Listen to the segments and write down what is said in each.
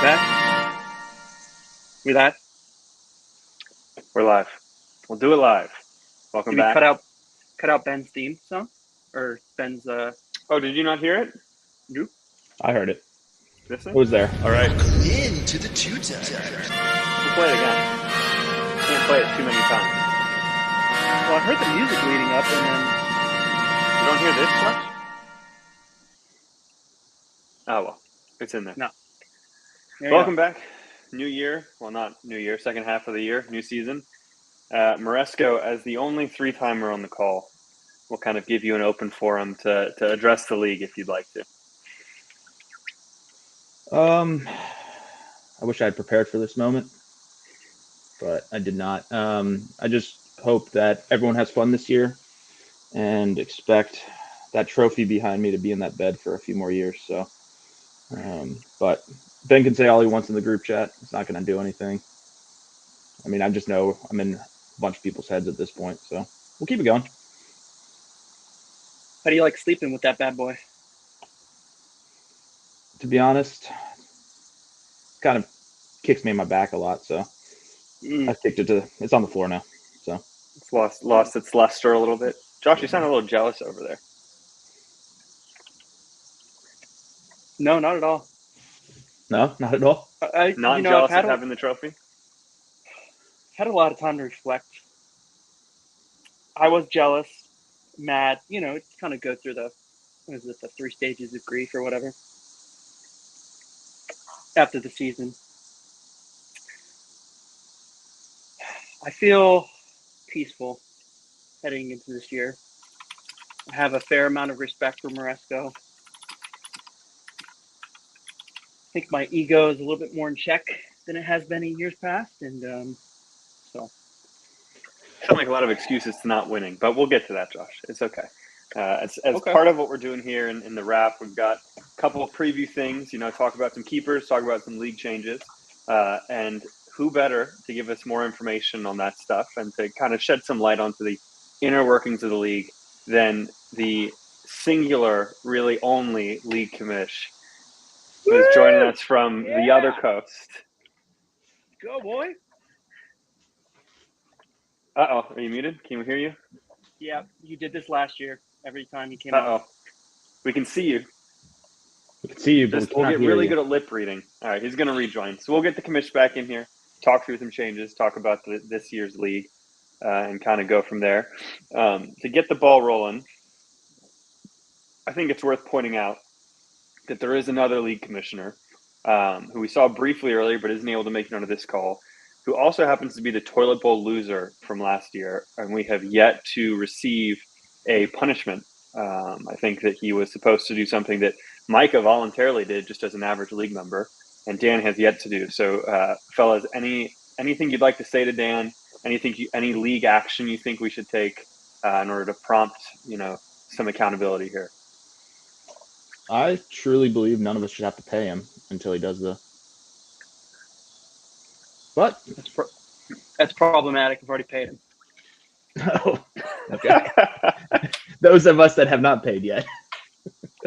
back? We live? We're live. We'll do it live. Welcome Did we back. cut out Ben's theme song? Or Ben's Oh, did you not hear it? Nope. I heard it. This thing? It was there. All right. Into the two-timer. We'll play it again. Can't play it too many times. Well, I heard the music leading up and then You don't hear this much? Oh, well. It's in there. No. there you Welcome back. New year. Well, not new year. Second half of the year. New season. Maresco, as the only three-timer on the call, will kind of give you an open forum to address the league if you'd like to. I wish I had prepared for this moment, but I did not. I just hope that everyone has fun this year and expect that trophy behind me to be in that bed for a few more years. So, but Ben can say all he wants in the group chat. It's not going to do anything. I mean, I just know I'm in a bunch of people's heads at this point, so we'll keep it going. How do you like sleeping with that bad boy? To be honest, kind of kicks me in my back a lot, so I kicked it to. It's on the floor now. So It's lost its luster a little bit. Josh, you sound a little jealous over there. No, not at all. no, not at all. Not I've jealous had of having the trophy? had a lot of time to reflect. I was jealous, mad. It's kind of go through the 3 stages of grief or whatever after the season. I feel peaceful heading into this year. I have a fair amount of respect for Maresco. I think my ego is a little bit more in check than it has been in years past, and so Sound like a lot of excuses to not winning, but we'll get to that, Josh. It's okay. As Okay. part of what we're doing here in the wrap, we've got a couple of preview things, talk about some keepers, talk about some league changes, and who better to give us more information on that stuff and to kind of shed some light onto the inner workings of the league than the singular, really only league commish who is joining us from the other coast. go boy. Uh-oh, are you muted? Can we hear you? Yeah, you did this last year. Every time you came on. Uh-oh. We can see you. We can see you, but We'll we get can't hear really you. good at lip reading. All right, he's going to rejoin. So we'll get the commish back in here, talk through some changes, talk about this year's league, and kind of go from there. To get the ball rolling, I think it's worth pointing out that there is another league commissioner who we saw briefly earlier but isn't able to make it onto this call, who also happens to be the toilet bowl loser from last year, and we have yet to receive a punishment. I think that he was supposed to do something that Micah voluntarily did just as an average league member, and Dan has yet to do. So, fellas, anything you'd like to say to Dan? Any league action you think we should take in order to prompt, some accountability here? I truly believe none of us should have to pay him until he does the. But That's problematic. I've already paid him. no, okay. Those of us that have not paid yet.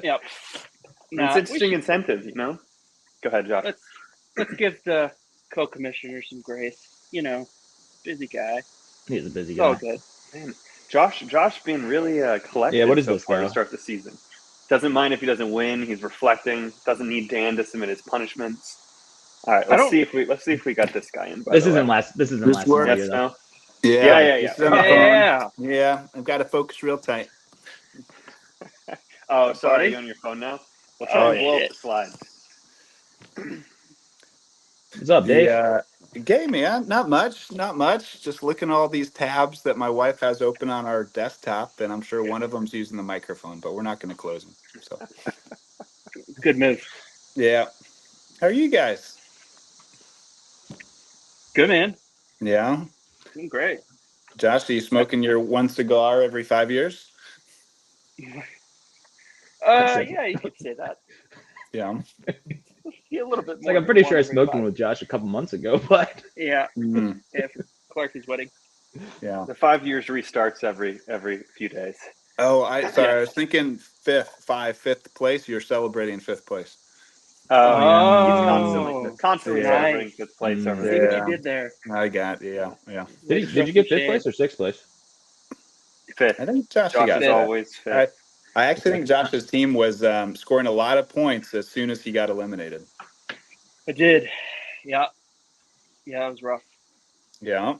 Yep. It's interesting incentive, Go ahead, Josh. Let's give the co-commissioner some grace. Busy guy. He's a busy It's all guy. good. Man, Josh being really collected Yeah, what is so this far now? to start the season. Doesn't mind if he doesn't win. He's reflecting. Doesn't need Dan to submit his punishments. All right, let's see if we got this guy in. This isn't last This summer works. year, Yes, though. no. Yeah. Yeah. It's on the phone. Yeah. Yeah, I've got to focus real tight. Oh, sorry. Buddy? Are you on your phone now? We'll try and blow up the slides. What's up, Dave? Gay man, not much. Just looking at all these tabs that my wife has open on our desktop, and I'm sure one of them's using the microphone, but we're not going to close them. So, Good move. yeah. How are you guys? Good man. Yeah. Doing great. Josh, are you smoking your one cigar every 5 years? Yeah, you could say that. Yeah. Yeah, a little bit It's more. like I'm pretty than sure I one every smoked five. one with Josh a couple months ago, but Yeah, Mhm. yeah, for Clarky's wedding. Yeah. The 5 years restarts every few days. Oh, I was thinking fifth place. You're celebrating fifth place. Oh yeah, he's Oh, constantly Yeah. celebrating fifth place over See there. what Yeah. you did there. I got yeah. Did you get fifth place or sixth place? Fifth. I think Josh Josh got is fifth. always I, fifth. I actually think Josh's team was scoring a lot of points as soon as he got eliminated. I did. Yeah. Yeah, it was rough. Yeah.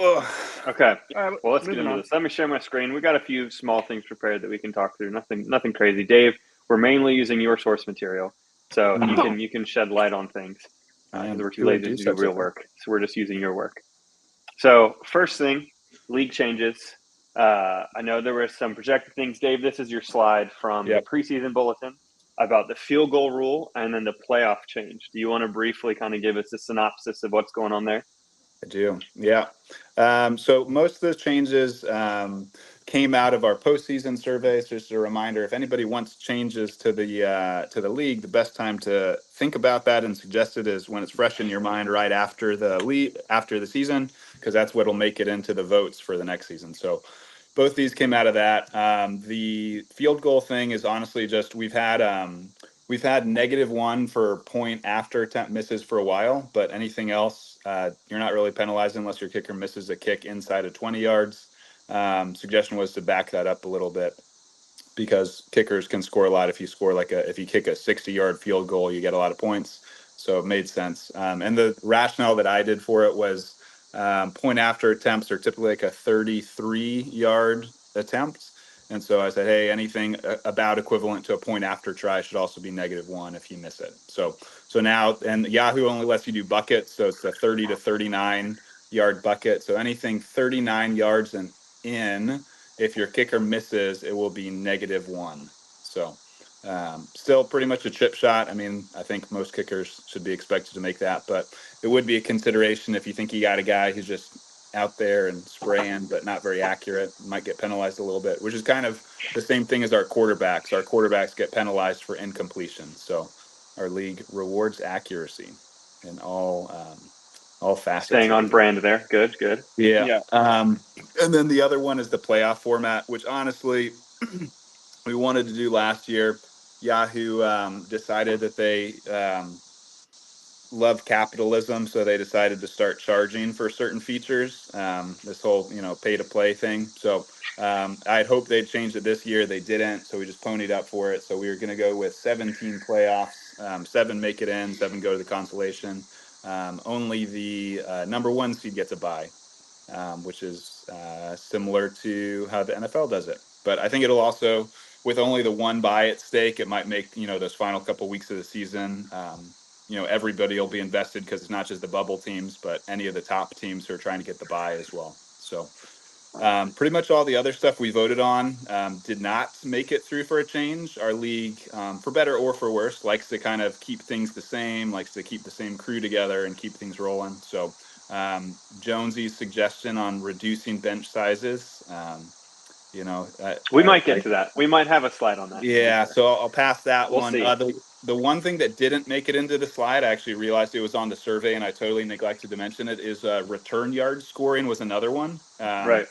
Ugh. Okay. All right, Well, let's get moving into on. this. Let me share my screen. We got a few small things prepared that we can talk through. Nothing crazy. Dave, we're mainly using your source material, so you can shed light on things I because am we're too sure lazy to do such a real thing. work. So we're just using your work. So first thing, league changes. I know there were some projected things. Dave, this is your slide from Yep. the preseason bulletin about the field goal rule and then the playoff change. Do you want to briefly kind of give us a synopsis of what's going on there? I do. Yeah. So most of those changes came out of our postseason surveys. Just a reminder, if anybody wants changes to the league, the best time to think about that and suggest it is when it's fresh in your mind right after the season, because that's what'll make it into the votes for the next season. So both these came out of that. The field goal thing is honestly just we've had -1 for point after attempt misses for a while, but anything else, you're not really penalized unless your kicker misses a kick inside of 20 yards. Suggestion was to back that up a little bit because kickers can score a lot. If you kick a 60-yard field goal, you get a lot of points. So it made sense. And the rationale that I did for it was point after attempts are typically like a 33-yard attempt. And so I said, hey, anything about equivalent to a point after try should also be -1 if you miss it. So now, and Yahoo only lets you do buckets, so it's a 30 to 39-yard bucket. So anything 39 yards and in, if your kicker misses, it will be -1. So still pretty much a chip shot. I mean, I think most kickers should be expected to make that, but it would be a consideration if you think you got a guy who's just out there and spraying, but not very accurate, might get penalized a little bit, which is kind of the same thing as our quarterbacks. Our quarterbacks get penalized for incompletion. So our league rewards accuracy in all facets. Staying on brand there. Good. Yeah. Yeah. And then the other one is the playoff format, which honestly we wanted to do last year. Yahoo decided that they love capitalism, so they decided to start charging for certain features. This whole pay to play thing. So I'd hoped they'd change it this year. They didn't, so we just ponied up for it. So we were going to go with 17 playoffs. 7 make it in, 7 go to the consolation. Only the number 1 seed gets a bye, which is similar to how the NFL does it. But I think it'll also, with only the 1 bye at stake, it might make those final couple weeks of the season. Everybody will be invested because it's not just the bubble teams, but any of the top teams who are trying to get the bye as well. So pretty much all the other stuff we voted on did not make it through for a change. Our league, for better or for worse, likes to kind of keep things the same, likes to keep the same crew together and keep things rolling. So Jonesy's suggestion on reducing bench sizes, We might get to that. We might have a slide on that. yeah, so I'll pass that We'll one. see. The one thing that didn't make it into the slide, I actually realized it was on the survey, and I totally neglected to mention it, is return yard scoring was another one. Right.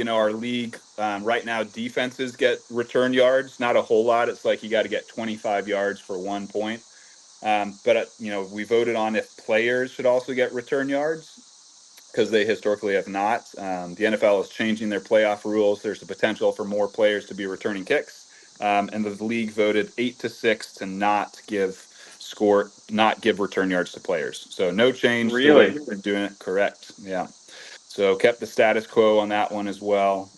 Our league right now, defenses get return yards, not a whole lot. It's like you got to get 25 yards for 1 point. But we voted on if players should also get return yards because they historically have not. The NFL is changing their playoff rules. There's a potential for more players to be returning kicks. And the league voted 8-6 to not give return yards to players. So no change to the way we've been doing it. Correct. Yeah. So kept the status quo on that one as well.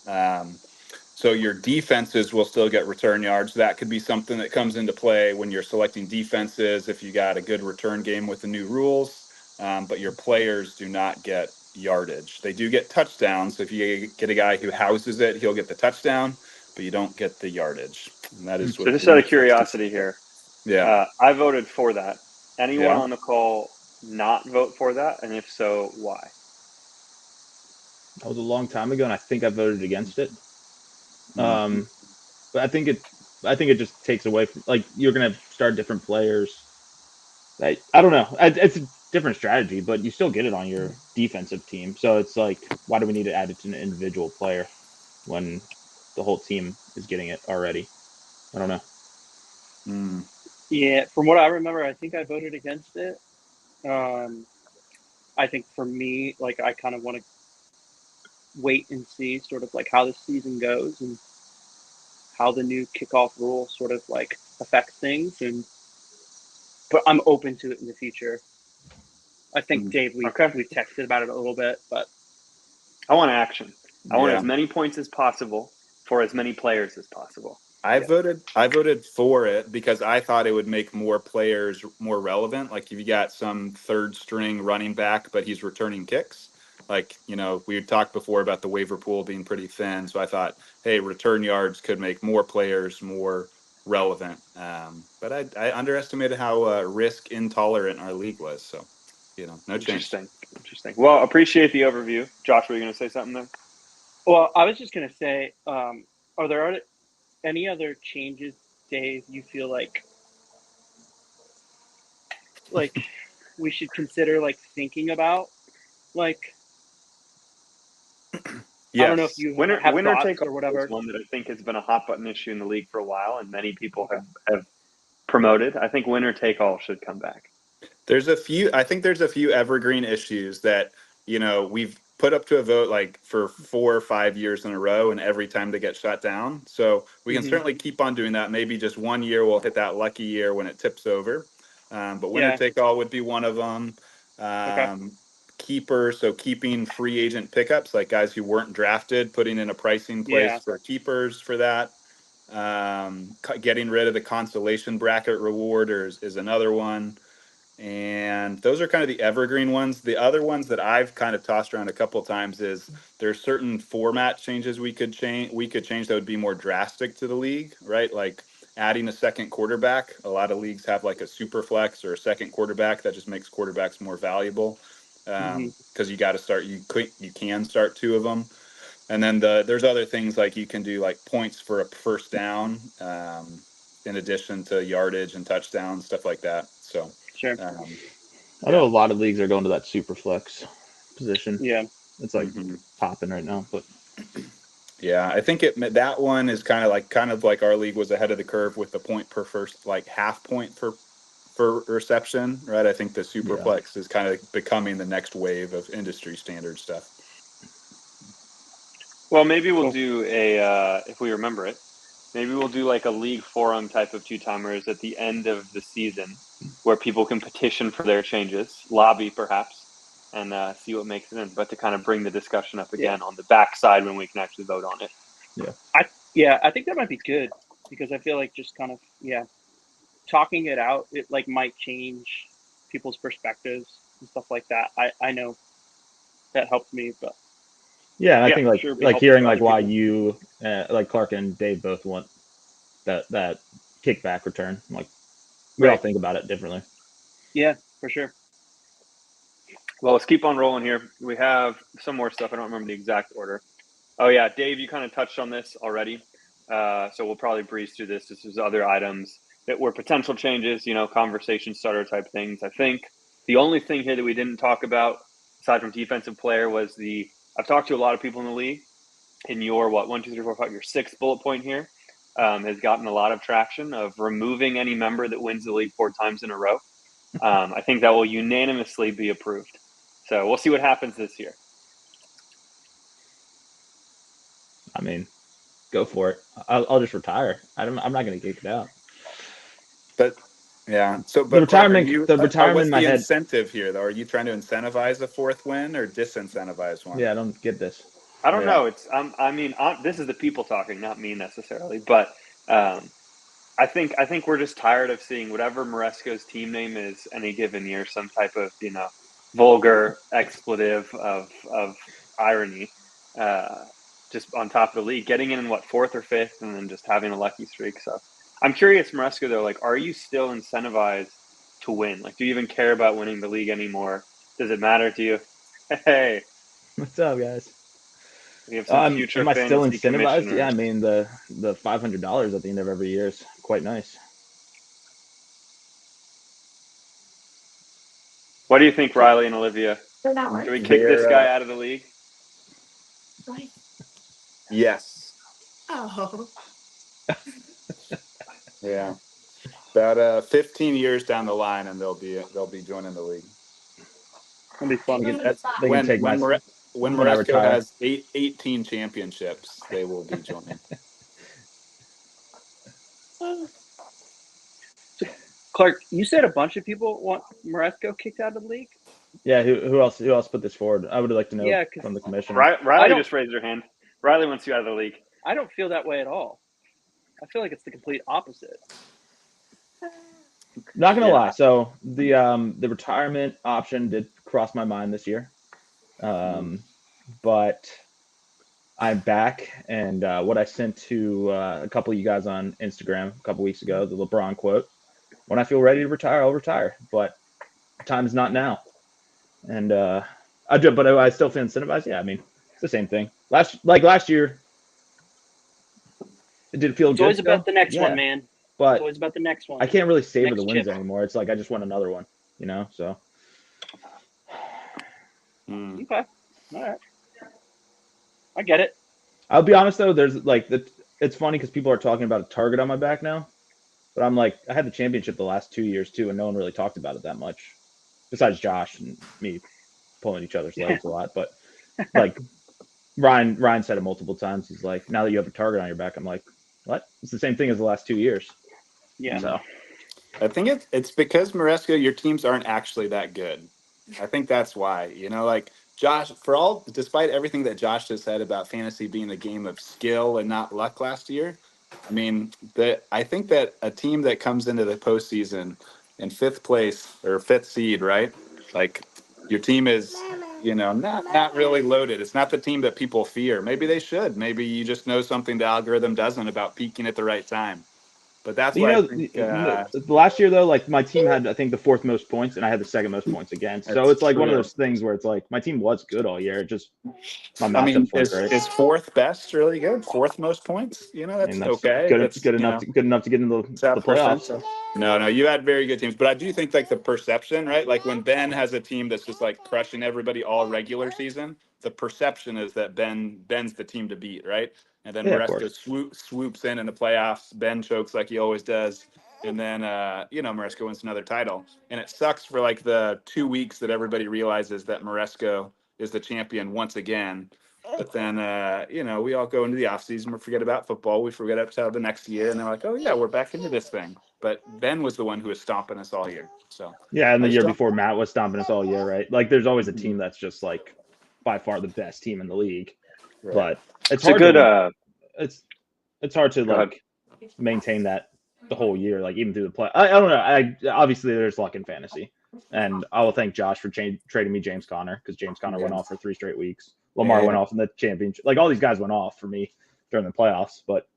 So your defenses will still get return yards. That could be something that comes into play when you're selecting defenses if you got a good return game with the new rules. But your players do not get yardage. They do get touchdowns. If you get a guy who houses it, he'll get the touchdown, but you don't get the yardage. And that is So just out of curiosity here, I voted for that. Anyone on the call not vote for that? And if so, why? That was a long time ago, and I think I voted against it. But I think it just takes away from, like, you're gonna start different players. I don't know. It's a different strategy, but you still get it on your defensive team. So it's like, why do we need to add it to an individual player when the whole team is getting it already? I don't know. Yeah, from what I remember, I think I voted against it. I think for me, like I kind of want to wait and see sort of like how the season goes and how the new kickoff rule sort of like affects things. And but I'm open to it in the future. I think Dave, Okay. we've texted about it a little bit, but I want action. I want Yeah. as many points as possible for as many players as possible. I voted for it because I thought it would make more players more relevant. Like if you got some third string running back, but he's returning kicks. Like, we had talked before about the waiver pool being pretty thin. So I thought, hey, return yards could make more players more relevant. But I underestimated how risk intolerant our league was. So, no change. Interesting. Well, appreciate the overview. Josh, were you going to say something there? well, I was just gonna say, are there any other changes, Dave? You feel like we should consider like thinking about like I don't know if Yes. you have Winner thoughts take or all is whatever. one that I think has been a hot button issue in the league for a while, and many people have promoted. I think winner take all should come back. I think there's a few evergreen issues that, we've put up to a vote like for 4 or 5 years in a row, and every time they get shut down. So we can Hmm. certainly keep on doing that. Maybe just one year we'll hit that lucky year when it tips over. But winner Yeah. take all would be one of them. Okay. Um, Keeper, so keeping free agent pickups, like guys who weren't drafted, putting in a pricing place Yeah. for keepers for that. Getting rid of the consolation bracket reward is another one. And those are kind of the evergreen ones. The other ones that I've kind of tossed around a couple of times is there's certain format changes we could change that would be more drastic to the league, right? Like adding a second quarterback. A lot of leagues have like a super flex or a second quarterback that just makes quarterbacks more valuable. Hmm. Because you can start two of them. And then there's other things like you can do like points for a first down, in addition to yardage and touchdowns, stuff like that. So, Sure. um, I know yeah. a lot of leagues are going to that super flex position. Yeah. It's like hmm popping right now, but Yeah, I think that one is kind of like our league was ahead of the curve with the point per first, like half point for reception, right? I think the yeah. superplex is kind of becoming the next wave of industry standard stuff. Well, maybe we'll Cool. do if we remember it, maybe we'll do like a league forum type of two timers at the end of the season where people can petition for their changes, lobby perhaps, and see what makes it in. But to kind of bring the discussion up Yeah. again on the backside when we can actually vote on it. I think that might be good because I feel like just kind of talking it out, it like might change people's perspectives and stuff like that. I know that helped me, but Yeah, and I Yeah, think I'm like sure it'd be like helpful hearing for like other why people. you like Clark and Dave both want that kickback return. Like we all right. think about it differently. Yeah, for sure. Well, let's keep on rolling here. We have some more stuff. I don't remember the exact order. Oh yeah, Dave, you kind of touched on this already, so we'll probably breeze through this. This is other items that were potential changes, conversation starter type things. I think the only thing here that we didn't talk about, aside from defensive player, was the. I've talked to a lot of people in the league, and your what 1, 2, 3, 4, 5, your sixth bullet point here has gotten a lot of traction of removing any member that wins the league 4 times in a row. I think that will unanimously be approved. So we'll see what happens this year. I mean, go for it. I'll just retire. I'm not going to kick it out. But yeah, so The but Clark, retirement, the retirement what's in my the head. incentive here though? Are you trying to incentivize a fourth win or disincentivize one? Yeah, I don't get this. I don't Yeah. know. This is the people talking, not me necessarily, but um, I think we're just tired of seeing whatever Maresco's team name is any given year, some type of vulgar expletive of irony, uh, just on top of the league, getting in what fourth or fifth, and then just having a lucky streak. So I'm curious, Maresco, though, like, are you still incentivized to win? Like, do you even care about winning the league anymore? Does it matter to you? Hey, What's up, guys? we have some future Am I still fantasy incentivized? Yeah, I commissioners. mean the $500 at the end of every year is quite nice. What do you think, Riley and Olivia? They're not Should we working. kick this guy They're out of the league? Right. yes. Oh. Yeah. About 15 years down the line, and they'll be joining the league. It'll be fun. They to see. can take my When when I Moresco retire. has 18 championships, they will be joining. Clark, you said a bunch of people want Moresco kicked out of the league. Yeah, who else put this forward? I would like to know Yeah, 'cause from the commissioner. I Riley don't- just raised her hand. Riley wants you out of the league. I don't feel that way at all. I feel like it's the complete opposite. Not gonna Yeah. lie. So the retirement option did cross my mind this year, but I'm back. And what I sent to a couple of you guys on Instagram a couple weeks ago, the LeBron quote: "When I feel ready to retire, I'll retire, but time is not now." And I still feel incentivized. Yeah, I mean it's the same thing. Last year, it did feel It's good. always about the next Yeah. one, man. It's But always about the next one. I can't really savor Next the wins chip. anymore. It's like I just want another one, So Okay. All right. I get it. I'll be honest though. There's it's funny because people are talking about a target on my back now, but I'm like, I had the championship the last 2 years too, and no one really talked about it that much, besides Josh and me pulling each other's legs a lot. But like Ryan said it multiple times. He's like, now that you have a target on your back, I'm like, what? It's the same thing as the last 2 years. Yeah. So I think it's because Moresco, your teams aren't actually that good. I think that's why. Like Josh, despite everything that Josh just said about fantasy being a game of skill and not luck last year, I mean, I think that a team that comes into the postseason in fifth place or fifth seed, right? Like your team is, not really loaded. It's not the team that people fear. Maybe they should. Maybe you just know something the algorithm doesn't about peaking at the right time. But that's why I think, last year though, like my team had I think the fourth most points, and I had the second most points against. So it's like one of those things where it's like my team was good all year. It just my matchups weren't great. Is fourth best really good? Fourth most points? That's okay. Good enough to get into the playoffs. No, you had very good teams, but I do think like the perception, right? Like when Ben has a team that's just like crushing everybody all regular season, the perception is that Ben's the team to beat, right? And then Moresco swoops in the playoffs. Ben chokes like he always does. And then, Moresco wins another title. And it sucks for like the 2 weeks that everybody realizes that Moresco is the champion once again. But then, we all go into the offseason. We forget about football. We forget up to the next year. And they're like, oh, yeah, we're back into this thing. But Ben was the one who was stomping us all year. So yeah, and the year before Matt was stomping us all year, right? Like there's always a team that's just like by far the best team in the league. Right. But it's hard to it's hard to like maintain that the whole year, like even through the play. I don't know. Obviously there's luck in fantasy, and I will thank Josh for trading me James Conner because James Conner went off for 3 straight weeks. Lamar went off in the championship. Like all these guys went off for me during the playoffs. But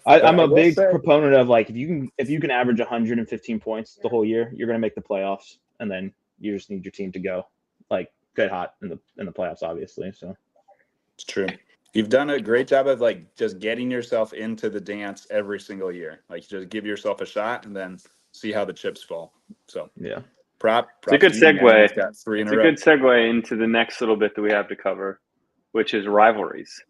I'm a big proponent of like if you can average 115 points the whole year, you're gonna make the playoffs, and then you just need your team to go like get hot in the playoffs, obviously. So it's true. You've done a great job of like just getting yourself into the dance every single year. Like just give yourself a shot and then see how the chips fall. So yeah, it's a good segue. It's a good segue into the next little bit that we have to cover, which is rivalries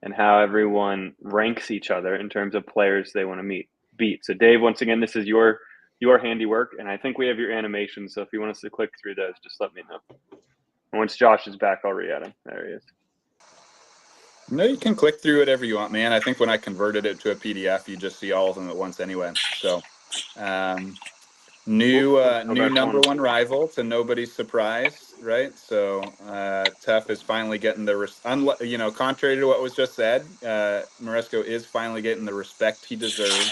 and how everyone ranks each other in terms of players they want to beat. So Dave, once again, this is your handiwork, and I think we have your animation. So if you want us to click through those, just let me know. And once Josh is back, I'll re-add him. There he is. No, you can click through whatever you want, man. I think when I converted it to a PDF, you just see all of them at once anyway. So, new number one rival to nobody's surprise, right? So, Tough is finally getting the contrary to what was just said, Moresco is finally getting the respect he deserves.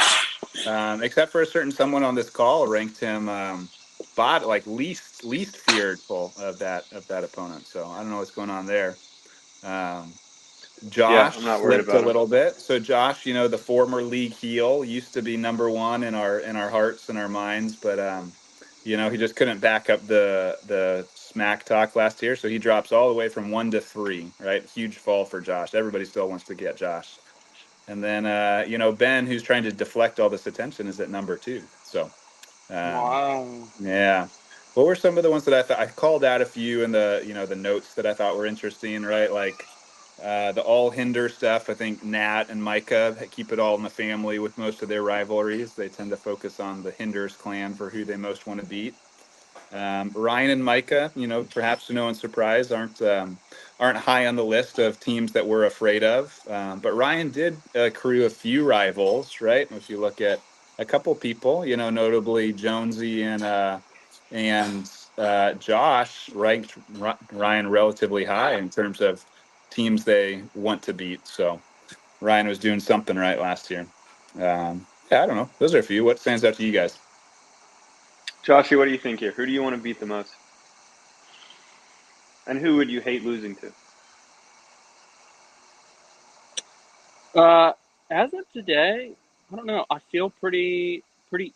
Except for a certain someone on this call ranked him least fearful of that opponent. So I don't know what's going on there. Josh slipped a little bit. So Josh, the former league heel, used to be number one in our hearts and our minds, but he just couldn't back up the smack talk last year, so he drops all the way from 1 to 3. Right, huge fall for Josh. Everybody still wants to get Josh, and then Ben, who's trying to deflect all this attention, is at number 2. So wow, yeah. What were some of the ones that I called out a few in the the notes that I thought were interesting, right? Like The all hinder stuff, I think Nat and Micah keep it all in the family with most of their rivalries. They tend to focus on the Hinders clan for who they most want to beat. Ryan and Micah, perhaps to no one's surprise, aren't high on the list of teams that we're afraid of. But Ryan did accrue a few rivals, right? If you look at a couple people, notably Jonesy and Josh ranked Ryan relatively high in terms of teams they want to beat. So Ryan was doing something right last year. Yeah, I don't know. Those are a few. What stands out to you guys? Joshy, what do you think here? Who do you want to beat the most? And who would you hate losing to? As of today, I don't know. I feel pretty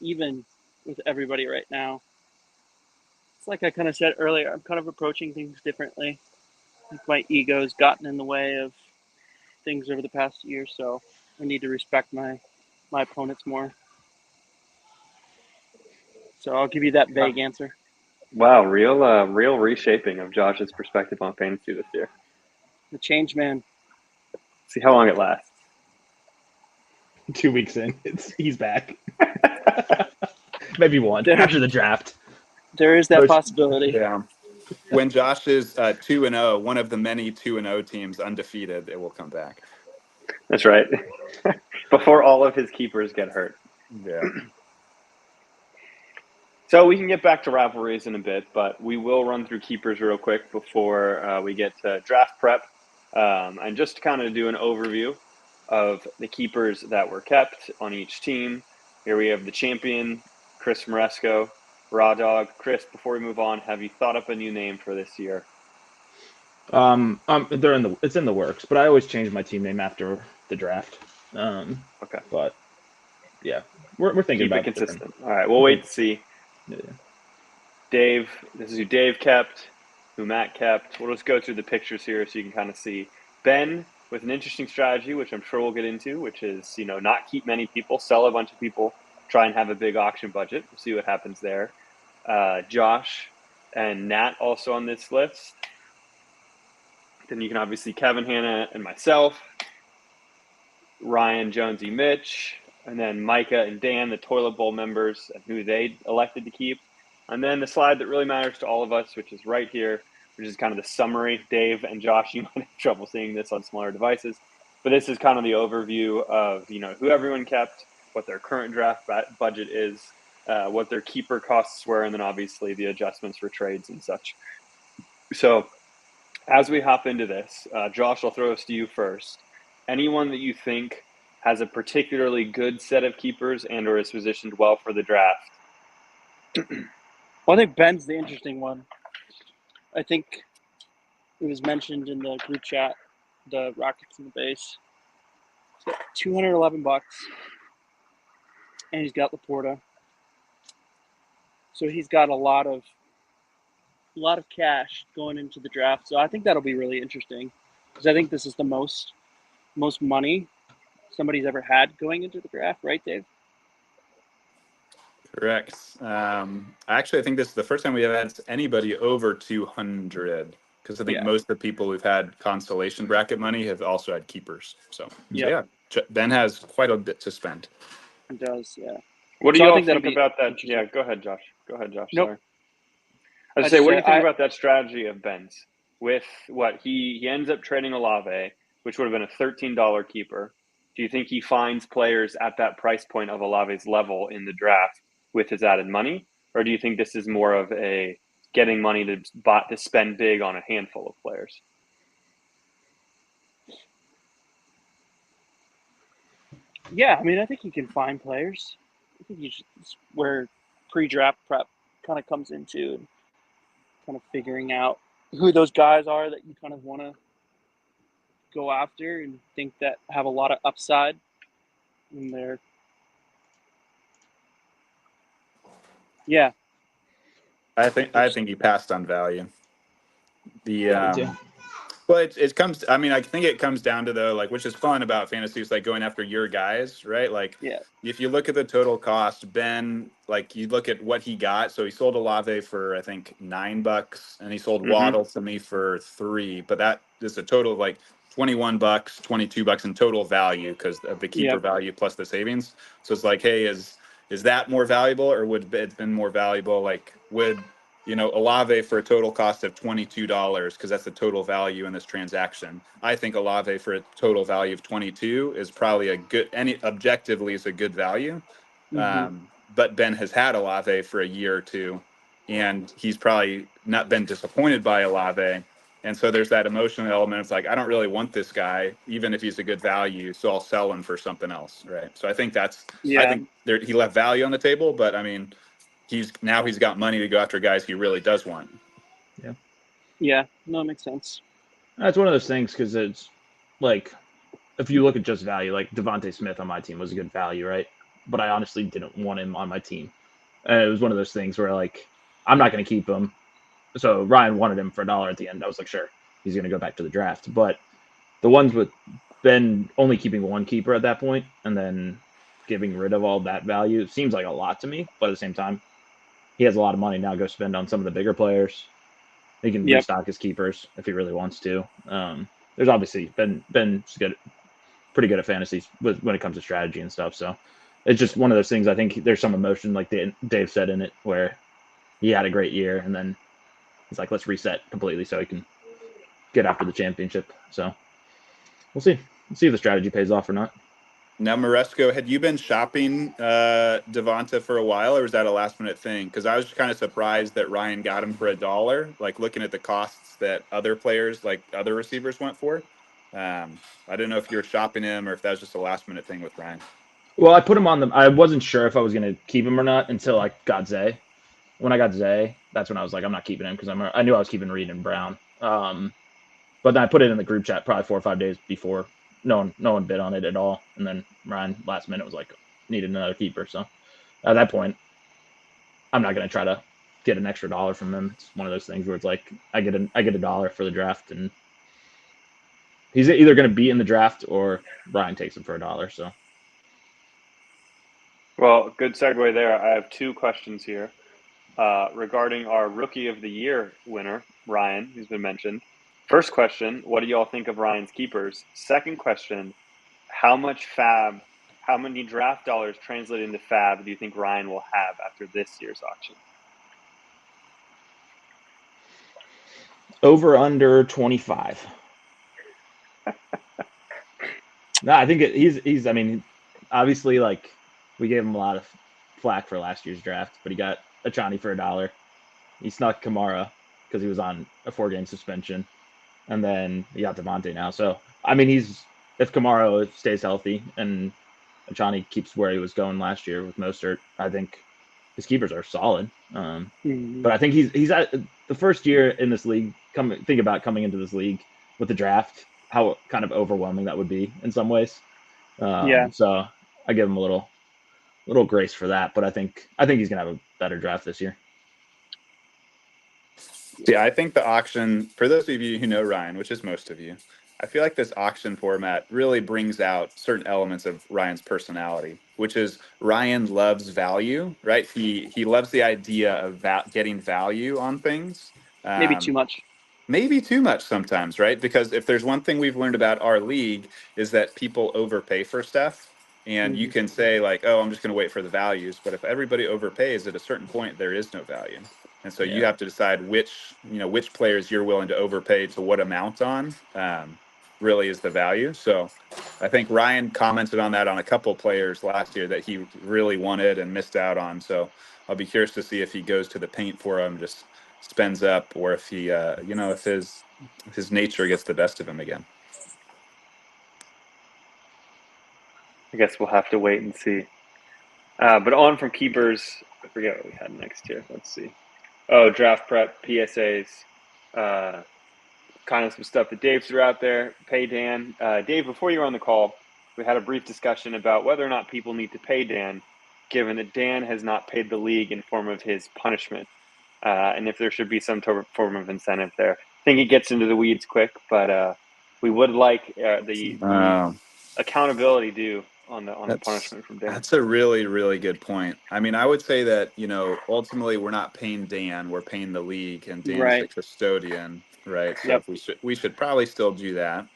even with everybody right now. It's like I kind of said earlier. I'm kind of approaching things differently. I think my ego's gotten in the way of things over the past year, so I need to respect my opponents more. So I'll give you that vague answer. Wow, real reshaping of Josh's perspective on fantasy this year. The change man. See how long it lasts. 2 weeks in, he's back. Maybe one after the draft. There is that possibility. Yeah. When Josh is 2-0, one of the many 2-0 teams undefeated, it will come back. That's right. Before all of his keepers get hurt. Yeah. So we can get back to rivalries in a bit, but we will run through keepers real quick before we get to draft prep. And just to kind of do an overview of the keepers that were kept on each team. Here we have the champion, Chris Maresco, Raw Dog. Chris, before we move on, have you thought up a new name for this year? It's in the works, but I always change my team name after the draft. Okay. But yeah, we're thinking Keep about it consistent. All right, we'll wait to see. Yeah. Dave, this is who Dave kept, who Matt kept. We'll just go through the pictures here so you can kind of see. Ben with an interesting strategy, which I'm sure we'll get into, which is, not keep many people, sell a bunch of people, try and have a big auction budget. We'll see what happens there. Josh and Nat also on this list. Then you can obviously Kevin, Hannah, and myself. Ryan, Jonesy, Mitch, and then Micah and Dan, the toilet bowl members, and who they elected to keep. And then the slide that really matters to all of us, which is right here, which is kind of the summary. Dave and Josh, you might have trouble seeing this on smaller devices, but this is kind of the overview of who everyone kept, what their current draft budget is, what their keeper costs were, and then obviously the adjustments for trades and such. So as we hop into this, Josh, I'll throw this to you first. Anyone that you think has a particularly good set of keepers and or is positioned well for the draft? Well, I think Ben's the interesting one. I think it was mentioned in the group chat, the Rockets in the base. He's got $211, and he's got Laporta. So he's got a lot of cash going into the draft. So I think that'll be really interesting because I think this is the most money somebody's ever had going into the draft, right, Dave? Correct. Actually, I think this is the first time we have had anybody over 200 because I think most of the people who've had consolation bracket money have also had keepers. So yeah, Ben has quite a bit to spend. He does, yeah. What do you all think about that? Yeah, go ahead, Josh. Nope. Sorry. I was say, what do you think about that strategy of Ben's? With what he ends up trading Olave, which would have been a $13 keeper. Do you think he finds players at that price point of Olave's level in the draft with his added money? Or do you think this is more of a getting money to spend big on a handful of players? Yeah, I mean, I think he can find players. I think it's where pre-draft prep kind of comes into and kind of figuring out who those guys are that you kind of want to go after and think that have a lot of upside in there. Yeah. I think he passed on value. Well, it comes. I mean, I think it comes down to though, which is fun about fantasy is going after your guys, right? If you look at the total cost, Ben, you look at what he got. So he sold Olave for I think $9, and he sold Waddle to me for $3. But that is a total of $21, $22 in total value because of the keeper Yep. value plus the savings. So it's like, hey, is that more valuable, or would it have been more valuable? Like, would Olave for a total cost of $22 because that's the total value in this transaction. I think Olave for a total value of 22 is probably objectively is a good value. Mm-hmm. But Ben has had Olave for a year or two, and he's probably not been disappointed by Olave. And so there's that emotional element. It's like, I don't really want this guy, even if he's a good value, so I'll sell him for something else, right? So I think Yeah. he left value on the table, but I mean, he's got money to go after guys he really does want. Yeah. No, it makes sense. That's one of those things because it's like, if you look at just value, like Devontae Smith on my team was a good value, right? But I honestly didn't want him on my team. And it was one of those things where, like, I'm not going to keep him. So Ryan wanted him for $1 at the end. I was like, sure, he's going to go back to the draft. But the ones with Ben only keeping one keeper at that point and then getting rid of all that value seems like a lot to me. But at the same time, he has a lot of money now to go spend on some of the bigger players. He can Yep. restock his keepers if he really wants to. There's obviously Ben's good, pretty good at fantasies when it comes to strategy and stuff. So it's just one of those things. I think there's some emotion, like Dave said in it, where he had a great year and then he's like, let's reset completely so he can get after the championship. So we'll see. We'll see if the strategy pays off or not. Now, Maresco, had you been shopping Devonta for a while, or was that a last minute thing? Because I was kind of surprised that Ryan got him for $1, like looking at the costs that other players, like other receivers, went for. I didn't know if you were shopping him or if that was just a last minute thing with Ryan. Well, I put him on I wasn't sure if I was going to keep him or not until I got Zay. When I got Zay, that's when I was like, I'm not keeping him because I knew I was keeping Reed and Brown. But then I put it in the group chat probably 4 or 5 days before. No one bid on it at all. And then Ryan last minute was like, needed another keeper. So at that point, I'm not going to try to get an extra $1 from him. It's one of those things where it's like I get $1 for the draft, and he's either going to be in the draft or Ryan takes him for $1. So, Well, good segue there. I have two questions here regarding our Rookie of the Year winner, Ryan, who's been mentioned. First question, what do y'all think of Ryan's keepers? Second question, how many draft dollars translated into fab do you think Ryan will have after this year's auction? over under 25. No, I think he's. I mean, obviously, like, we gave him a lot of flack for last year's draft, but he got Achani for $1. He snuck Kamara because he was on a 4-game suspension, and then he got Devontae now. So I mean, if Kamara stays healthy and Achani keeps where he was going last year with Mostert, I think his keepers are solid. But I think he's at the first year in this league. Think about coming into this league with the draft, how kind of overwhelming that would be in some ways. Yeah. So I give him a little grace for that. But I think he's gonna have a better draft this year. Yeah, I think the auction, for those of you who know Ryan, which is most of you, I feel like this auction format really brings out certain elements of Ryan's personality, which is Ryan loves value, right? He loves the idea of getting value on things. Maybe too much. Maybe too much sometimes, right? Because if there's one thing we've learned about our league is that people overpay for stuff. And you can say like, oh, I'm just going to wait for the values. But if everybody overpays at a certain point, there is no value. And so you have to decide which players you're willing to overpay to what amount on really is the value. So I think Ryan commented on that on a couple players last year that he really wanted and missed out on. So I'll be curious to see if he goes to the paint for him, just spends up, or if he, if his nature gets the best of him again. I guess we'll have to wait and see. But on from keepers, I forget what we had next here. Let's see. Oh, draft prep, PSAs, kind of some stuff that Dave threw out there. Pay Dan. Dave, before you were on the call, we had a brief discussion about whether or not people need to pay Dan, given that Dan has not paid the league in form of his punishment, and if there should be some form of incentive there. I think it gets into the weeds quick, but we would like the accountability due on the punishment from Dan. That's a really, really good point. I mean, I would say that, ultimately we're not paying Dan, we're paying the league, and Dan's the custodian, right? So we should probably still do that.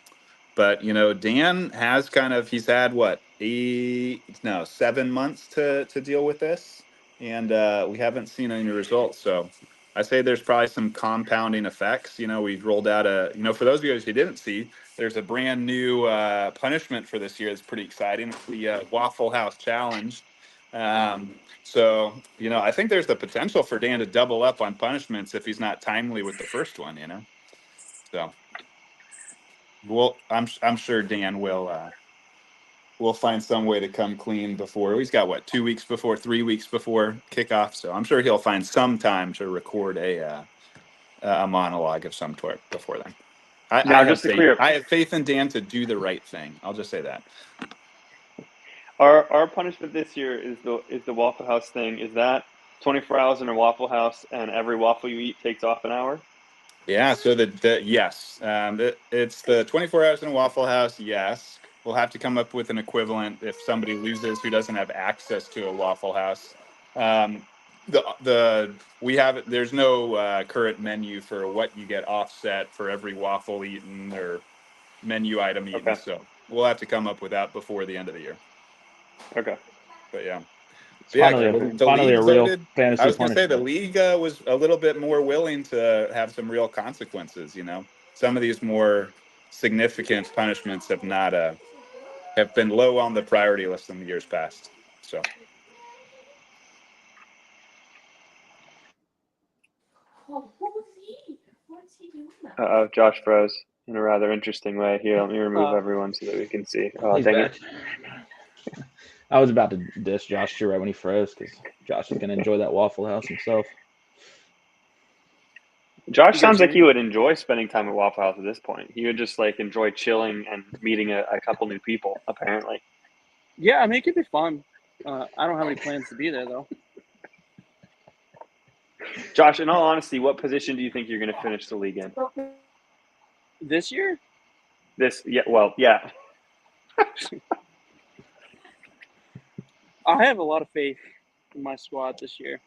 But Dan has he's had 7 months to deal with this, and we haven't seen any results. So I say there's probably some compounding effects. We've rolled out for those of you who didn't see, there's a brand new punishment for this year that's pretty exciting. It's the Waffle House Challenge. So I think there's the potential for Dan to double up on punishments if he's not timely with the first one. So. Well, I'm sure Dan will find some way to come clean before. He's got 2 weeks before, 3 weeks before kickoff, so I'm sure he'll find some time to record a monologue of some sort before then. I have faith in Dan to do the right thing. I'll just say that. Our punishment this year is the Waffle House thing. Is that 24 hours in a Waffle House and every waffle you eat takes off an hour? Yeah. So yes, it's the 24 hours in a Waffle House. Yes, we'll have to come up with an equivalent if somebody loses who doesn't have access to a Waffle House. There's no current menu for what you get offset for every waffle eaten or menu item eaten. Okay. So we'll have to come up with that before the end of the year. Okay. But yeah. Finally a real fantasy. I was going to say the league was a little bit more willing to have some real consequences. Some of these more significant punishments have been low on the priority list in the years past. So. Josh froze in a rather interesting way. Here, let me remove everyone so that we can see. Oh, dang it. I was about to diss Josh too right when he froze because Josh is going to enjoy that Waffle House himself. Josh sounds like he would enjoy spending time at Waffle House at this point. He would just enjoy chilling and meeting a couple new people, apparently. Yeah, I mean, it could be fun. I don't have any plans to be there, though. Josh, in all honesty, what position do you think you're going to finish the league in? This year? Yeah. I have a lot of faith in my squad this year.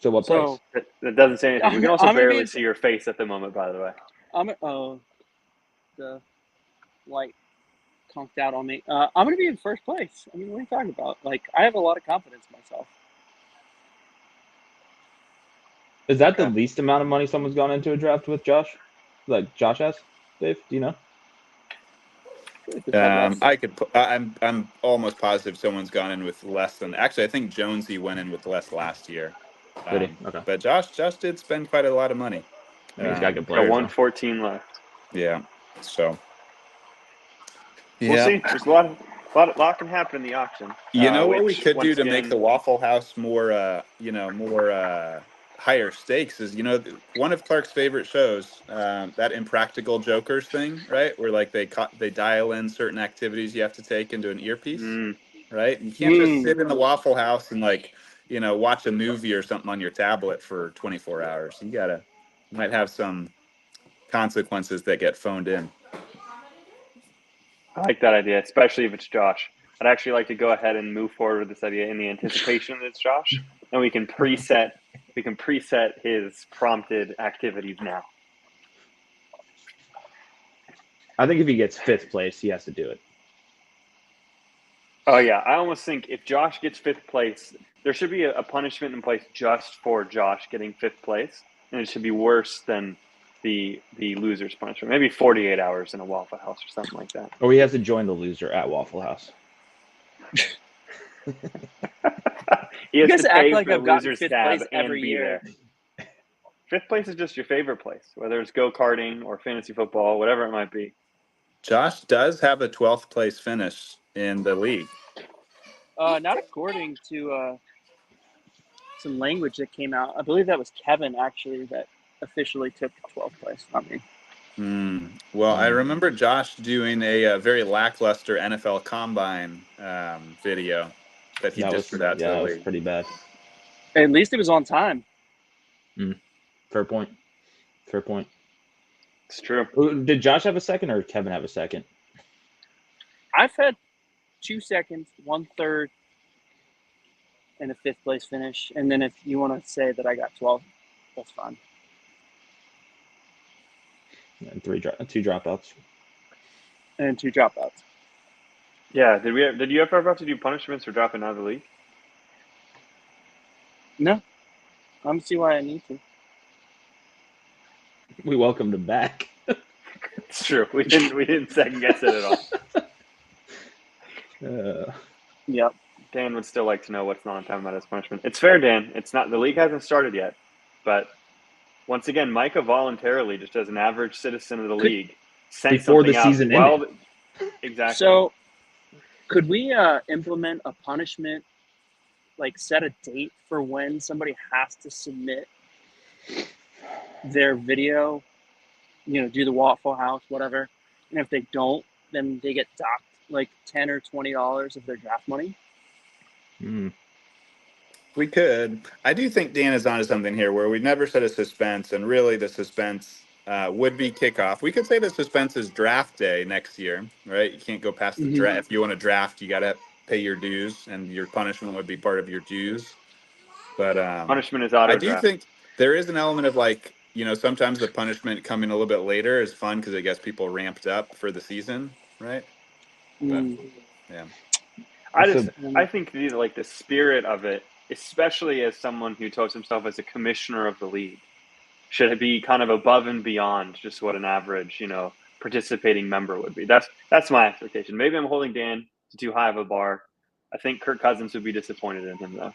So what place? That doesn't say anything. We can also barely see your face at the moment, by the way. The light conked out on me. I'm going to be in first place. I mean, what are you talking about? I have a lot of confidence in myself. Is that the least amount of money someone's gone into a draft with, Josh? Like Josh has? Dave, do you know? I'm almost positive someone's gone in with less than. Actually, I think Jonesy went in with less last year. Did he? Okay. But Josh did spend quite a lot of money. I mean, he's got good players. 114 left. Yeah. So. We'll see. There's a lot can happen in the auction. What we could do to make the Waffle House more, more higher stakes is, one of Clark's favorite shows, that Impractical Jokers thing, right? Where they dial in certain activities you have to take into an earpiece, right? You can't just sit in the Waffle House and watch a movie or something on your tablet for 24 hours. You might have some consequences that get phoned in. I like that idea, especially if it's Josh. I'd actually like to go ahead and move forward with this idea in the anticipation that it's Josh, and we can preset his prompted activities now. I think if he gets 5th place, he has to do it. Oh yeah, I almost think if Josh gets 5th place, there should be a punishment in place just for Josh getting 5th place, and it should be worse than the loser's punishment. Maybe 48 hours in a Waffle House or something like that. Or he has to join the loser at Waffle House. You guys act like I've gotten 5th place every year. 5th place is just your favorite place, whether it's go-karting or fantasy football, whatever it might be. Josh does have a 12th place finish in the league. Not according to some language that came out. I believe that was Kevin, actually, that officially took 12th place, not me. Well, I remember Josh doing a very lackluster NFL Combine video that he just put out to the league. That was pretty bad. At least it was on time. Fair point. It's true. Did Josh have a second or Kevin have a second? I've had 2 seconds, 1/3, and a 5th place finish. And then if you want to say that I got 12, that's fine. And two dropouts. and 2 dropouts. Yeah. Did you ever have to do punishments for dropping out of the league? No, I don't see why I need to. We welcomed him back. It's true. We didn't second guess it at all. Yep. Dan would still like to know what's non-time about his punishment. It's fair, Dan. It's not, the league hasn't started yet, but once again, Micah voluntarily, just as an average citizen of the league, sent before something the out. season ended. Exactly. So, could we implement a punishment, like set a date for when somebody has to submit their video, do the Waffle House, whatever, and if they don't, then they get docked like $10 or $20 of their draft money? We could. I do think Dan is onto something here where we never set a suspense, and really the suspense would be kickoff. We could say the suspense is draft day next year, right? You can't go past the draft. If you want to draft, you got to pay your dues, and your punishment would be part of your dues. But punishment is auto I do draft. think there is an element of like, sometimes the punishment coming a little bit later is fun because it gets people ramped up for the season, right? But, yeah. I think the spirit of it, especially as someone who touts himself as a commissioner of the league, should be kind of above and beyond just what an average, participating member would be. That's my expectation. Maybe I'm holding Dan to too high of a bar. I think Kirk Cousins would be disappointed in him, though.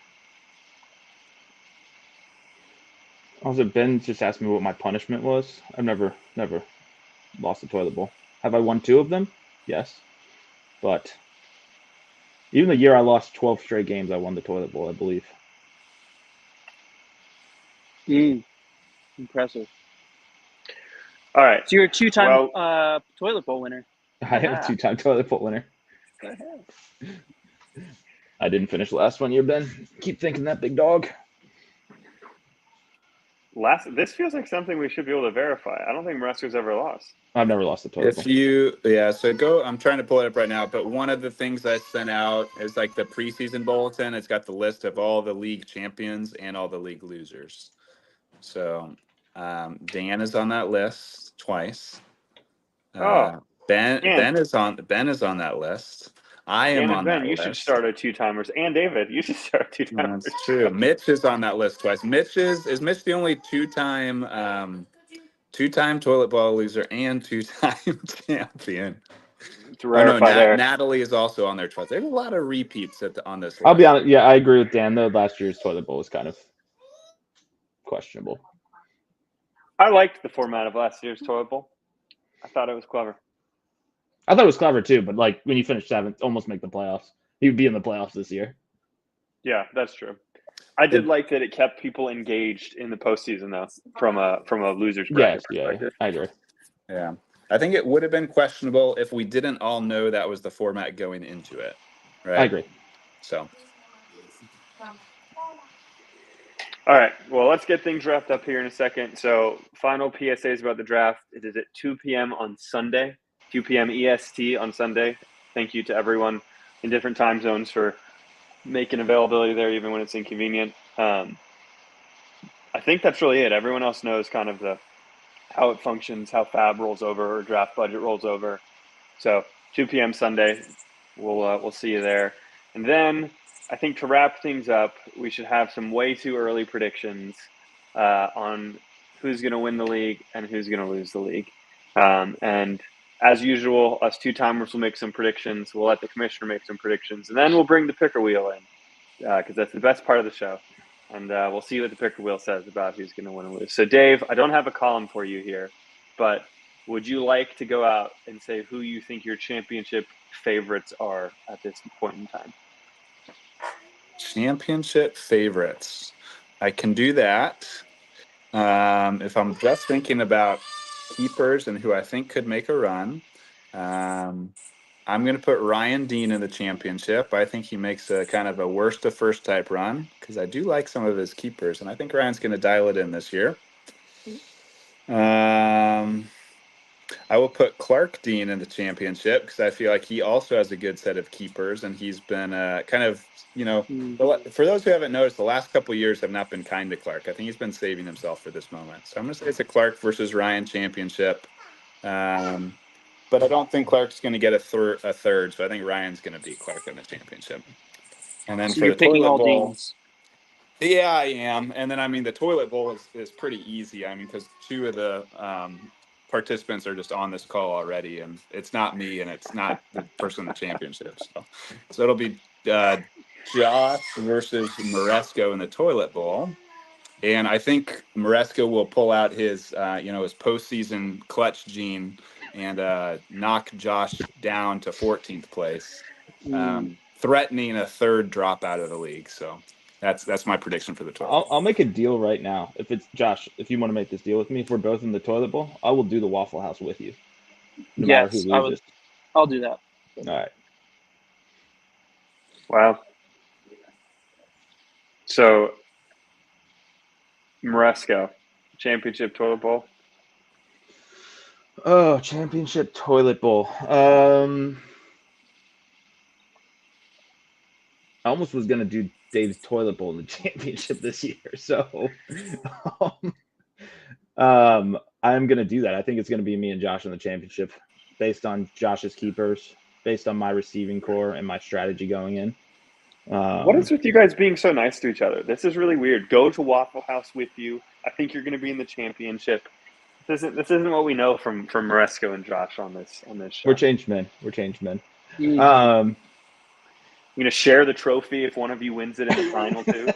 Also, Ben just asked me what my punishment was. I've never lost a toilet bowl. Have I won 2 of them? Yes. But even the year I lost 12 straight games, I won the toilet bowl, I believe. Impressive. All right. So you're a 2-time toilet bowl winner. I am a 2-time toilet bowl winner. I didn't finish last one year, Ben. Keep thinking that, big dog. This feels like something we should be able to verify. I don't think Maresco's ever lost. I've never lost a toilet bowl. I'm trying to pull it up right now, but one of the things I sent out is like the preseason bulletin. It's got the list of all the league champions and all the league losers. So Dan is on that list twice. Ben is on that list. I am on that list. You should start a 2-timers, and David, you should start 2-timers. That's true. Mitch is on that list twice. Is Mitch the only 2-time toilet bowl loser and 2-time champion? Natalie is also on there twice. There's a lot of repeats on this list. I'll be honest. Yeah, I agree with Dan. Though last year's toilet bowl was kind of questionable. I liked the format of last year's toilet bowl. I thought it was clever. I thought it was clever too, but like when you finish 7th, almost make the playoffs. He would be in the playoffs this year. Yeah, that's true. I did like that it kept people engaged in the postseason, though, from a loser's bracket perspective. I agree. Yeah, I think it would have been questionable if we didn't all know that was the format going into it. Right. I agree. So. All right. Well, let's get things wrapped up here in a second. So, final PSAs about the draft. It is at 2 p.m. on Sunday. 2 p.m. EST on Sunday. Thank you to everyone in different time zones for making availability there, even when it's inconvenient. I think that's really it. Everyone else knows kind of how it functions, how FAB rolls over or draft budget rolls over. So 2 p.m. Sunday, we'll see you there. And then I think to wrap things up, we should have some way too early predictions on who's going to win the league and who's going to lose the league. And as usual, us 2-timers will make some predictions. We'll let the commissioner make some predictions, and then we'll bring the picker wheel in because that's the best part of the show. And we'll see what the picker wheel says about who's going to win and lose. So, Dave, I don't have a column for you here, but would you like to go out and say who you think your championship favorites are at this point in time? Championship favorites. I can do that. If I'm just thinking about keepers and who I think could make a run, I'm going to put Ryan Dean in the championship. I think he makes a kind of a worst to first type run because I do like some of his keepers, and I think Ryan's going to dial it in this year. I will put Clark Dean in the championship because I feel like he also has a good set of keepers, and he's been kind of, for those who haven't noticed, the last couple of years have not been kind to Clark. I think he's been saving himself for this moment. So I'm going to say it's a Clark versus Ryan championship. But I don't think Clark's going to get a third. So I think Ryan's going to beat Clark in the championship. And then So for you're the picking toilet all bowl, Deans. yeah, I am. And then, I mean, the toilet bowl is pretty easy. I mean, because two of the participants are just on this call already, and it's not me, and it's not the person in the championship. So it'll be Josh versus Moresco in the toilet bowl. And I think Moresco will pull out his, his postseason clutch gene and knock Josh down to 14th place, threatening a third drop out of the league. So that's my prediction for the toilet. I'll make a deal right now. If it's Josh, if you want to make this deal with me, if we're both in the toilet bowl, I will do the Waffle House with you, no matter who Yes, I would. loses. I'll do that. All right. Wow. So, Moresco, championship toilet bowl. Oh, championship toilet bowl. I almost was gonna do Dave's toilet bowl in the championship this year, so I'm gonna do that. I think it's gonna be me and Josh in the championship, based on Josh's keepers, based on my receiving core and my strategy going in. What is with you guys being so nice to each other? This is really weird. Go to Waffle House with you. I think you're going to be in the championship. This isn't what we know from Moresco and Josh on this show. We're changed men. We're changed men. Mm. Um, You're going to share the trophy if one of you wins it in the final too.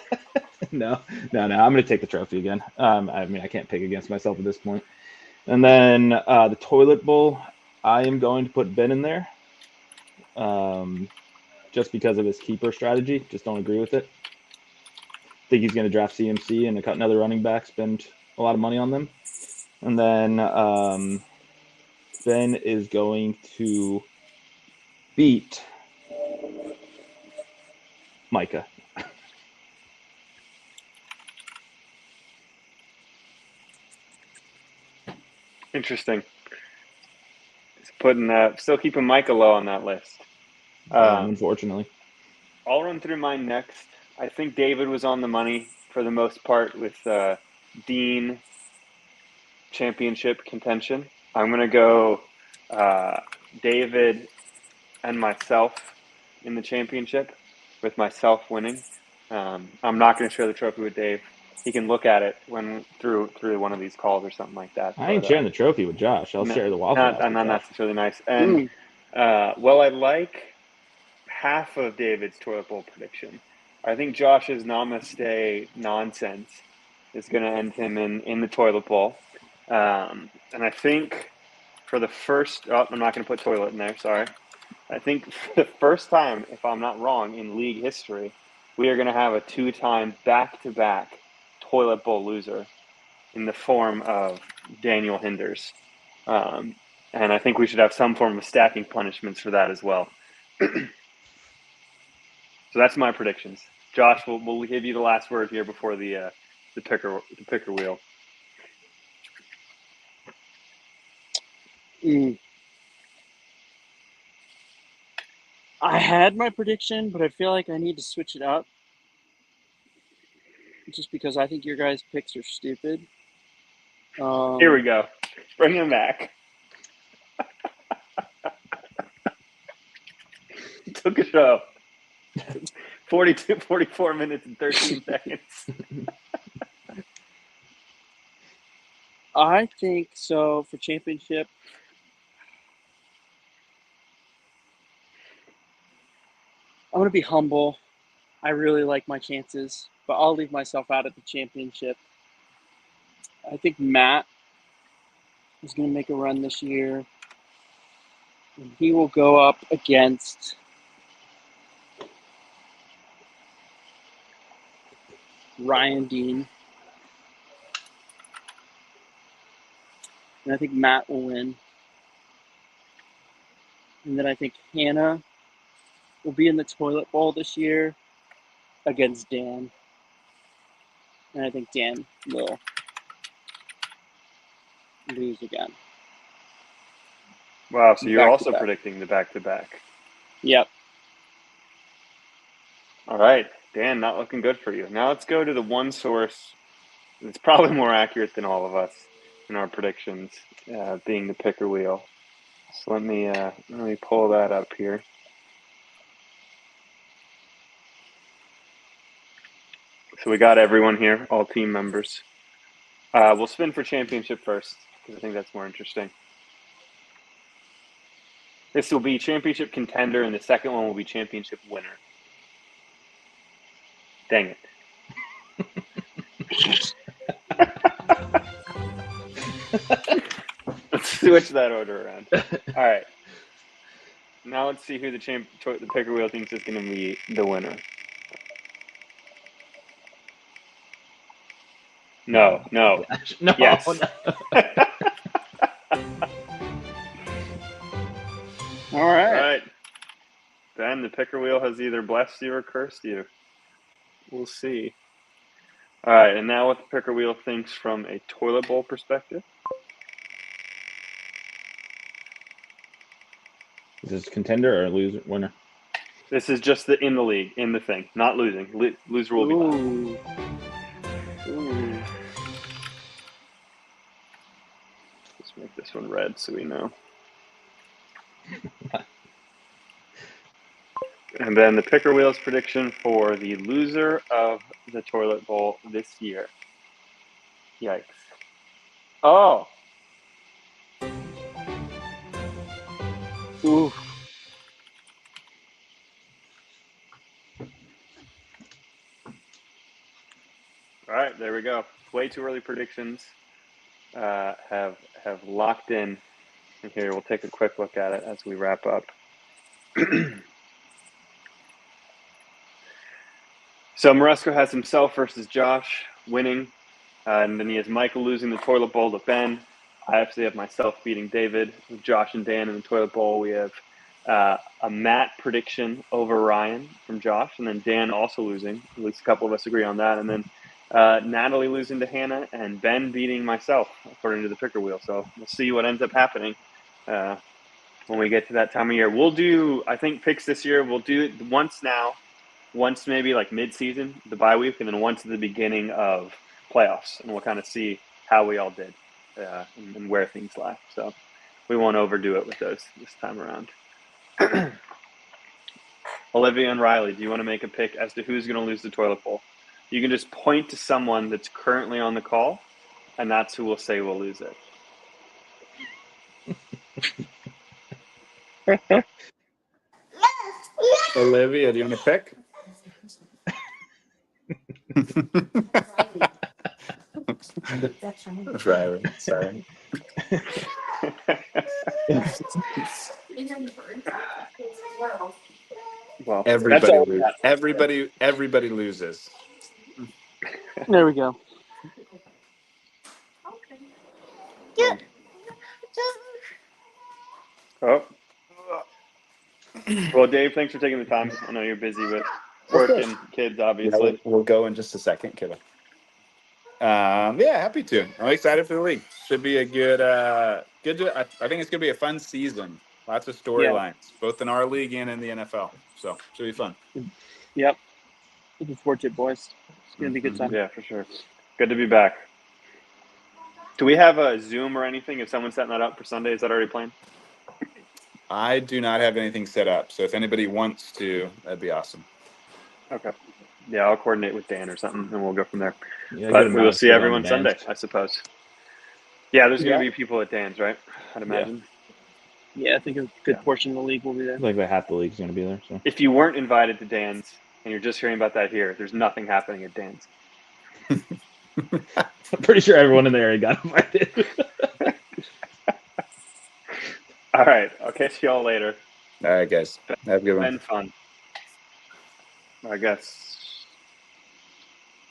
no. I'm gonna take the trophy again. I mean, I can't pick against myself at this point. And then the toilet bowl, I am going to put Ben in there. Just because of his keeper strategy. Just don't agree with it. Think he's going to draft CMC and cut another running back, spend a lot of money on them. And then Ben is going to beat Micah. Interesting. Still keeping Micah low on that list. Unfortunately. I'll run through mine next. I think David was on the money for the most part with Dean championship contention. I'm going to go David and myself in the championship, with myself winning. I'm not going to share the trophy with Dave. He can look at it through one of these calls or something like that. I ain't sharing the trophy with Josh. I'll share the Waffle House with Not Josh. necessarily nice. And well, I like half of David's toilet bowl prediction. I think Josh's namaste nonsense is going to end him in the toilet bowl. And I think for the first, I'm not going to put toilet in there, sorry. I think for the first time, if I'm not wrong, in league history, we are going to have a 2-time back-to-back toilet bowl loser in the form of Daniel Hinders. And I think we should have some form of stacking punishments for that as well. So that's my predictions. Josh, we'll give you the last word here before the picker wheel. I had my prediction, but I feel like I need to switch it up. Just because I think your guys' picks are stupid. Here we go. Bring him back. Took a show. 44 minutes and 13 seconds. I think so for championship. I'm going to be humble. I really like my chances, but I'll leave myself out at the championship. I think Matt is going to make a run this year. And he will go up against Ryan Dean. And I think Matt will win. And then I think Hannah will be in the toilet bowl this year against Dan. And I think Dan will lose again. Wow, so you're also Back-to-back. predicting the back-to-back. Yep. All right, Dan, not looking good for you. Now let's go to the one source that's probably more accurate than all of us. in our predictions, being the picker wheel. So let me pull that up here. So we got everyone here, all team members. We'll spin for championship first because I think that's more interesting. This will be championship contender, and the second one will be championship winner. Dang it. Let's switch that order around. All right. Now let's see who the picker wheel thinks is going to be the winner. No. No. Yes. No. All All right. right. Ben, the picker wheel has either blessed you or cursed you. We'll see. All right, and now what the picker wheel thinks from a toilet bowl perspective. Is this contender or loser winner? This is just in the league, in the thing, not losing. Loser will be last. Ooh. Let's make this one red so we know. And then the picker wheel's prediction for the loser of the toilet bowl this year. Yikes. Oh. Ooh. All right, there we go. Way too early predictions have locked in. And here, we'll take a quick look at it as we wrap up. So Moresco has himself versus Josh winning, and then he has Michael losing the toilet bowl to Ben. I actually have myself beating David, with Josh and Dan in the toilet bowl. We have a Matt prediction over Ryan from Josh, and then Dan also losing. At least a couple of us agree on that. And then Natalie losing to Hannah, and Ben beating myself, according to the picker wheel. So we'll see what ends up happening when we get to that time of year. We'll do, I think, picks this year. We'll do it once now. Once maybe like mid-season, the bye week, and then once at the beginning of playoffs, and we'll kind of see how we all did and where things lie. So we won't overdo it with those this time around. Olivia and Riley, do you want to make a pick as to who's going to lose the toilet bowl? You can just point to someone that's currently on the call, and that's who will say will lose it. Olivia, do you want to pick? That's right. That's right. Sorry. Well, Everybody all loses. that. Everybody loses. There we go. oh. Well, Dave, thanks for taking the time. I know you're busy with work and kids, obviously. Yeah, we'll go in just a second, kiddo. Yeah, happy to. I'm excited for the league. Should be a good. I think it's gonna be a fun season. Lots of storylines, both in our league and in the NFL. So should be fun. Yep. Looking forward to it, boys. It's going to be a good time. Yeah, for sure. Good to be back. Do we have a Zoom or anything? If someone's setting that up for Sunday, is that already planned? I do not have anything set up, so if anybody wants to, that'd be awesome. Okay. Yeah, I'll coordinate with Dan or something, and we'll go from there. Yeah, But good we will amount see of everyone bands. Sunday, I suppose. Yeah, there's going Yeah. to be people at Dan's, right? I'd imagine. Yeah, I think a good Yeah. portion of the league will be there. Like half the league's going to be there. So If you weren't invited to Dan's and you're just hearing about that here, there's nothing happening at Dan's. I'm pretty sure everyone in the area got invited. All right. I'll catch you all later. All right, guys. Have a good one. Been fun. I guess.